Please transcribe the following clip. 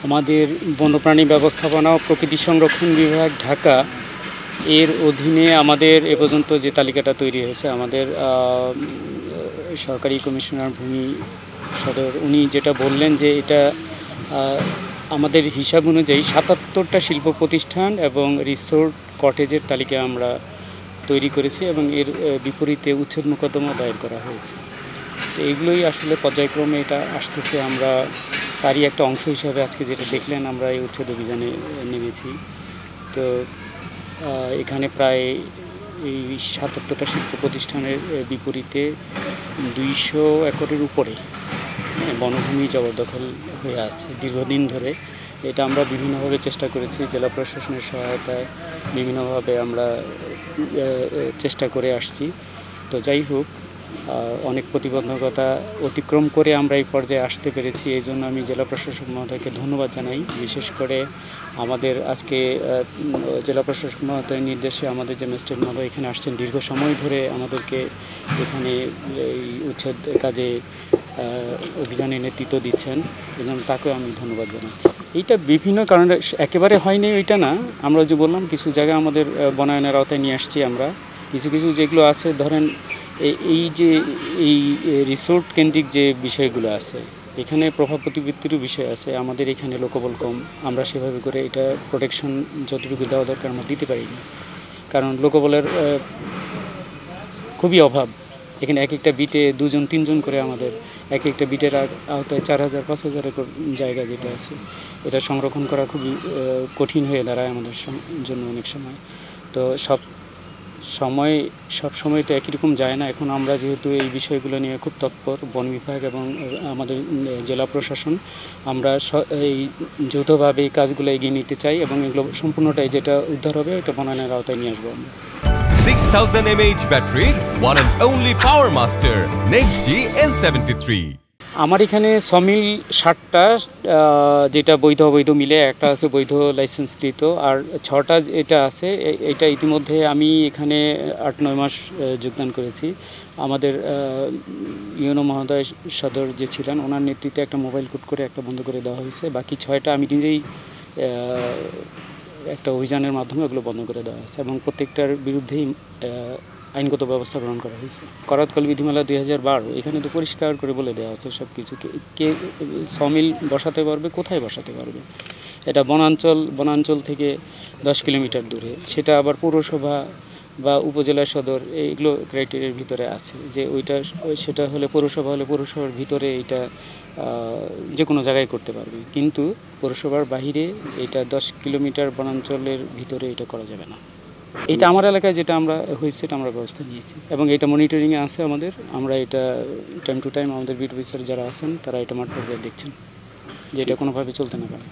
আমাদের বন্যপ্রাণী ব্যবস্থাপনা ও প্রকৃতি সংরক্ষণ বিভাগ ঢাকা এর অধীনে আমাদের এ পর্যন্ত যে তালিকাটা তৈরি হয়েছে, আমাদের সরকারি কমিশনার ভূমি সদর উনি যেটা বললেন যে এটা আমাদের হিসাব অনুযায়ী ৭৭টা শিল্প প্রতিষ্ঠান এবং রিসোর্ট কটেজের তালিকা আমরা তৈরি করেছি এবং এর বিপরীতে উচ্ছেদ মোকদ্দমা দায়ের করা হয়েছে। তো এইগুলোই আসলে পর্যায়ক্রমে এটা আসতেছে। আমরা তারই একটা অংশ হিসাবে আজকে যেটা দেখলেন, আমরা এই উচ্ছেদ অভিযানে নেমেছি। তো এখানে প্রায় এই ৭৭টা শিল্প প্রতিষ্ঠানের বিপরীতে ২০০ একরের উপরে বনভূমি জবরদখল হয়ে আসছে দীর্ঘদিন ধরে। এটা আমরা বিভিন্নভাবে চেষ্টা করেছি, জেলা প্রশাসনের সহায়তায় বিভিন্নভাবে আমরা চেষ্টা করে আসছি। তো যাই হোক, অনেক প্রতিবন্ধকতা অতিক্রম করে আমরা এই পর্যায়ে আসতে পেরেছি। এই জন্য আমি জেলা প্রশাসক মহোদয়কে ধন্যবাদ জানাই। বিশেষ করে আমাদের আজকে জেলা প্রশাসক মহোদয়ের নির্দেশে আমাদের যে ম্যাজিস্ট্রেট মহোদয় এখানে আসছেন, দীর্ঘ সময় ধরে আমাদেরকে এখানে এই উচ্ছেদ কাজে অভিযানে নেতৃত্ব দিচ্ছেন, এই জন্য তাকেও আমি ধন্যবাদ জানাচ্ছি। এইটা বিভিন্ন কারণে একেবারে হয়নি ওইটা না, আমরা যে বললাম কিছু জায়গা আমাদের বনায়নের আওতায় নিয়ে আসছি আমরা। কিছু কিছু যেগুলো আছে, ধরেন এই যে এই রিসোর্ট কেন্দ্রিক যে বিষয়গুলো আছে, এখানে প্রভাব প্রতিপত্তিরও বিষয় আছে। আমাদের এখানে লোকবল কম, আমরা সেভাবে করে এটা প্রোটেকশন যতটুকু দেওয়া দরকার আমরা দিতে পারিনি, কারণ লোকবলের খুবই অভাব। এখানে এক একটা বিটে 2-3 জন করে, আমাদের এক একটা বিটের আওতায় 4000-5000 একর জায়গা যেটা আছে, এটা সংরক্ষণ করা খুবই কঠিন হয়ে দাঁড়ায় আমাদের জন্য অনেক সময়। তো সব সময় তো একই রকম যায় না। এখন আমরা যেহেতু এই বিষয়গুলো নিয়ে খুব তৎপর, বন বিভাগ এবং আমাদের জেলা প্রশাসন, আমরা এই যৌথভাবে এই কাজগুলো এগিয়ে নিতে চাই এবং এগুলো সম্পূর্ণটাই যেটা উদ্ধার হবে এটা বনায়নের আওতায় নিয়ে আসবো আমরা। 6000 mAh battery, one and only Power Master, NextG N73. আমার এখানে সমিল 60টা, যেটা বৈধ অবৈধ মিলে, একটা আছে বৈধ লাইসেন্সকৃত, আর 6টা এটা আছে। এটা ইতিমধ্যে আমি এখানে 8-9 মাস যোগদান করেছি। আমাদের ইউনো মহোদয় সদর যে ছিলেন, ওনার নেতৃত্বে একটা মোবাইল কোড করে একটা বন্ধ করে দেওয়া হয়েছে। বাকি 6টা আমি নিজেই একটা অভিযানের মাধ্যমে ওগুলো বন্ধ করে দেওয়া হয়েছে এবং প্রত্যেকটার বিরুদ্ধেই আইনগত ব্যবস্থা গ্রহণ করা হয়েছে। করাতকল বিধিমালা 2012, এখানে তো পরিষ্কার করে বলে দেওয়া আছে সব কিছু, কে সমিল বসাতে পারবে, কোথায় বসাতে পারবে। এটা বনাঞ্চল থেকে 10 কিলোমিটার দূরে, সেটা আবার পৌরসভা বা উপজেলা সদর এইগুলো ক্রাইটেরিয়ার ভিতরে আছে, যে সেটা হলে পৌরসভা হলে পৌরসভার ভিতরে এটা যে কোনো জায়গায় করতে পারবে, কিন্তু পৌরসভার বাহিরে এটা 10 কিলোমিটার বনাঞ্চলের ভিতরে এটা করা যাবে না। এটা আমার এলাকায় যেটা আমরা হয়েছে, এটা আমরা ব্যবস্থা নিয়েছি এবং এটা মনিটরিংয়ে আছে আমাদের। আমরা এটা টাইম টু টাইম আমাদের বিট অফিসার যারা আছেন তারা এটা মাঠ পর্যায়ে দেখছেন যে এটা কোনোভাবে চলতে না পারে।